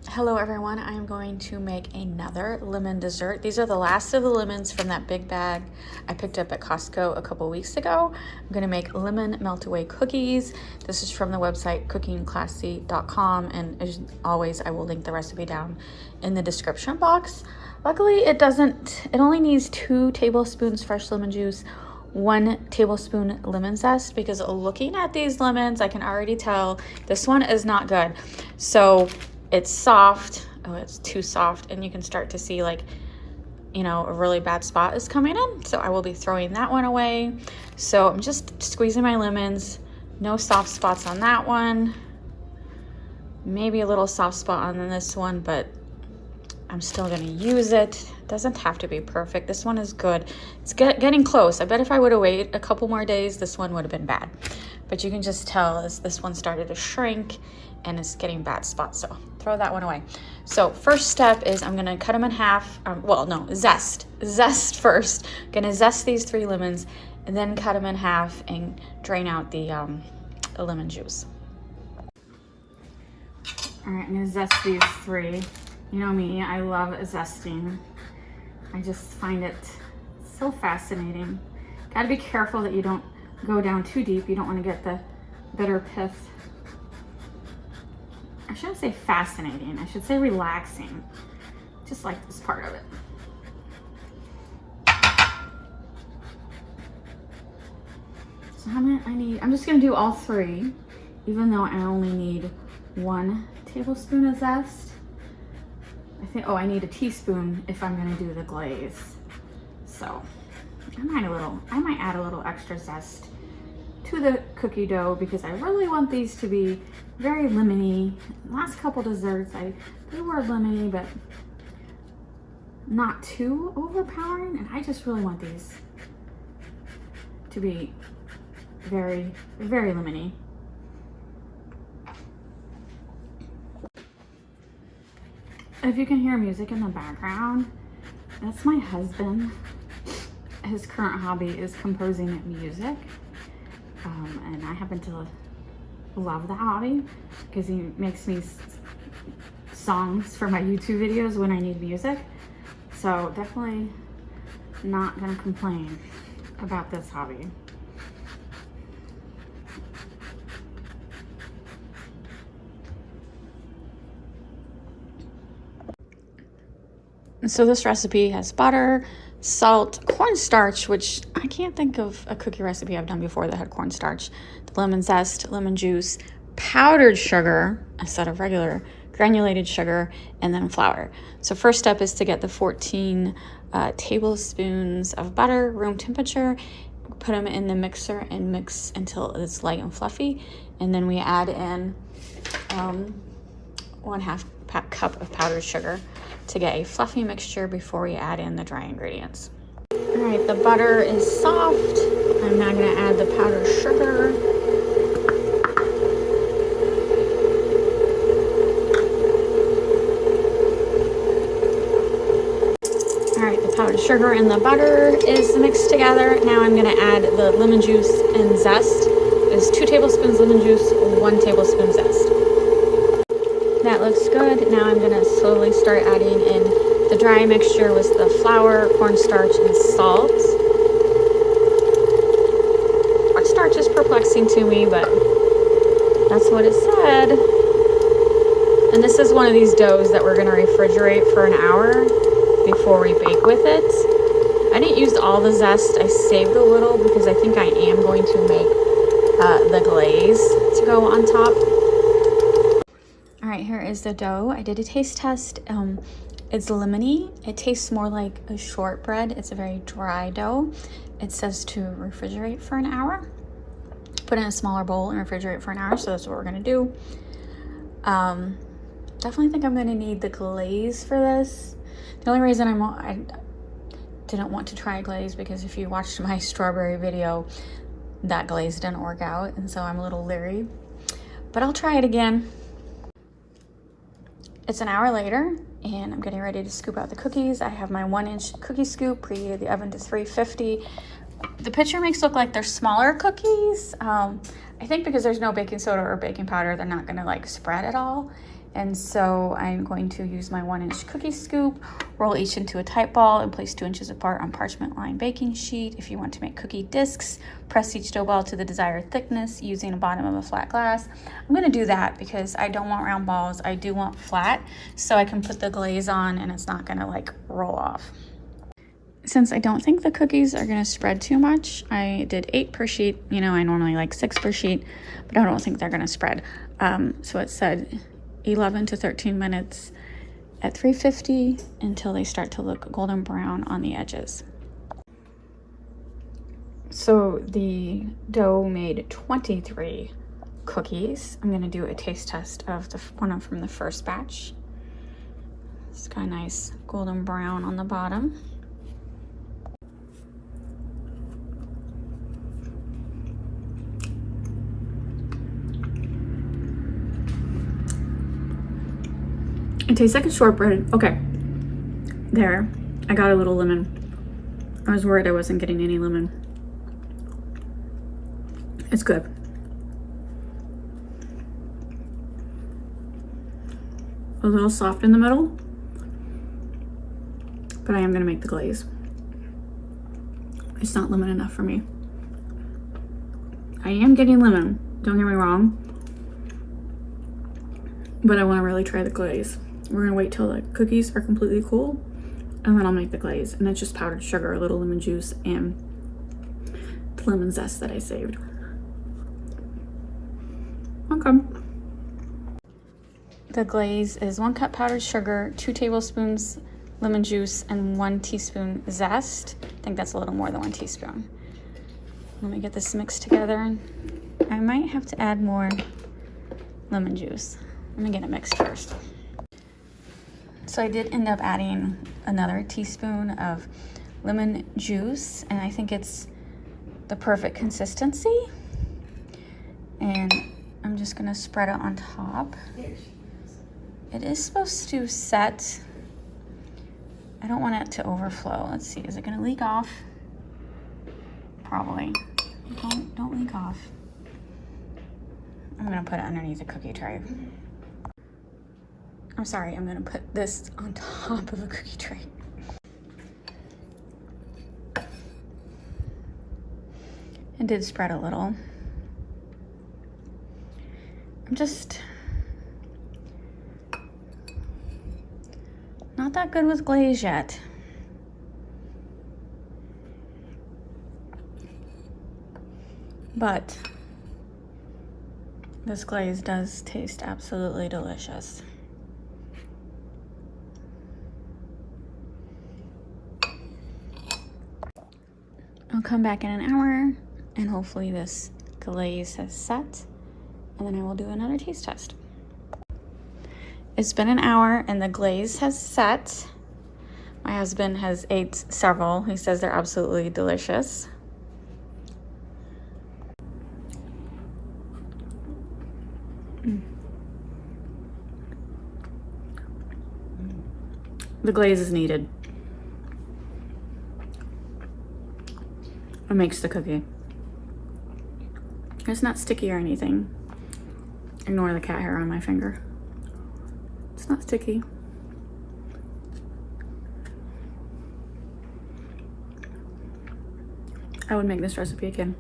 Hello everyone, I am going to make another lemon dessert. These are the last of the lemons from that big bag I picked up at Costco a couple weeks ago. I'm going to make lemon Meltaway cookies. This is from the website cookingclassy.com, and as always I will link the recipe down in the description box. Luckily it only needs 2 tablespoons fresh lemon juice, 1 tablespoon lemon zest, because looking at these lemons I can already tell this one is not good. So it's soft. Oh, it's too soft, and you can start to see a really bad spot is coming in. So I will be throwing that one away. So I'm just squeezing my lemons. No soft spots on that one. Maybe a little soft spot on this one, but I'm still gonna use it. It doesn't have to be perfect. This one is good. It's getting close. I bet if I would have waited a couple more days, this one would have been bad. But you can just tell as this one started to shrink and it's getting bad spots, so throw that one away. So first step is I'm gonna cut them in half. Zest first. I'm gonna zest these 3 lemons and then cut them in half and drain out the lemon juice. All right, I'm gonna zest these 3. You know me, I love zesting. I just find it so fascinating. Gotta be careful that you don't go down too deep. You don't want to get the bitter pith. I shouldn't say fascinating, I should say relaxing. Just like this part of it. So I'm just gonna do all 3, even though I only need 1 tablespoon of zest. I need a teaspoon if I'm gonna do the glaze. So I might add a little extra zest to the cookie dough because I really want these to be very lemony. Last couple desserts, they were lemony, but not too overpowering. And I just really want these to be very, very lemony. If you can hear music in the background, that's my husband. His current hobby is composing music. And I happen to love the hobby because he makes me songs for my YouTube videos when I need music. So definitely not gonna complain about this hobby. So this recipe has butter, salt, cornstarch, which I can't think of a cookie recipe I've done before that had cornstarch, the lemon zest, lemon juice, powdered sugar instead of regular granulated sugar, and then flour. So first step is to get the 14 tablespoons of butter, room temperature, put them in the mixer and mix until it's light and fluffy. And then we add in 1/2 cup of powdered sugar to get a fluffy mixture before we add in the dry ingredients. All right, the butter is soft. I'm now gonna add the powdered sugar. All right, the powdered sugar and the butter is mixed together. Now I'm gonna add the lemon juice and zest. It's 2 tablespoons lemon juice, 1 tablespoon zest. That looks good. Now I'm gonna slowly start adding in the dry mixture with the flour, cornstarch, and salt. Cornstarch is perplexing to me, but that's what it said. And this is one of these doughs that we're gonna refrigerate for an hour before we bake with it. I didn't use all the zest. I saved a little because I think I am going to make the glaze to go on top. All right, here is the dough. I did a taste test. It's lemony. It tastes more like a shortbread. It's a very dry dough. It says to refrigerate for an hour. Put it in a smaller bowl and refrigerate for an hour, so that's what we're gonna do. Definitely think I'm gonna need the glaze for this. The only reason I didn't want to try a glaze because if you watched my strawberry video, that glaze didn't work out, and so I'm a little leery. But I'll try it again. It's an hour later, and I'm getting ready to scoop out the cookies. I have my 1-inch cookie scoop, preheated the oven to 350. The picture makes it look like they're smaller cookies. I think because there's no baking soda or baking powder, they're not gonna spread at all. And so I'm going to use my 1-inch cookie scoop, roll each into a tight ball and place 2 inches apart on parchment lined baking sheet. If you want to make cookie discs, press each dough ball to the desired thickness using the bottom of a flat glass. I'm gonna do that because I don't want round balls. I do want flat, so I can put the glaze on and it's not gonna like roll off. Since I don't think the cookies are gonna spread too much, I did 8 per sheet. You know, I normally like 6 per sheet, but I don't think they're gonna spread. So it said 11 to 13 minutes at 350 until they start to look golden brown on the edges. So the dough made 23 cookies. I'm gonna do a taste test of the one from the first batch. It's got a nice golden brown on the bottom. It tastes like a shortbread. Okay, there. I got a little lemon. I was worried I wasn't getting any lemon. It's good. A little soft in the middle, but I am gonna make the glaze. It's not lemon enough for me. I am getting lemon, don't get me wrong, but I wanna really try the glaze. We're gonna wait till the cookies are completely cool and then I'll make the glaze. And it's just powdered sugar, a little lemon juice, and the lemon zest that I saved. Okay. The glaze is 1 cup powdered sugar, 2 tablespoons lemon juice, and 1 teaspoon zest. I think that's a little more than 1 teaspoon. Let me get this mixed together. I might have to add more lemon juice. Let me get it mixed first. So I did end up adding another teaspoon of lemon juice, and I think it's the perfect consistency. And I'm just gonna spread it on top. It is supposed to set. I don't want it to overflow. Let's see, is it gonna leak off? Probably. Don't leak off. I'm gonna put it underneath the cookie tray. I'm sorry, I'm gonna put this on top of a cookie tray. It did spread a little. I'm just not that good with glaze yet. But this glaze does taste absolutely delicious. I'll come back in an hour and hopefully this glaze has set, and then I will do another taste test. It's been an hour and the glaze has set. My husband has ate several. He says they're absolutely delicious. The glaze is needed. It makes the cookie. It's not sticky or anything. Ignore the cat hair on my finger. It's not sticky. I would make this recipe again.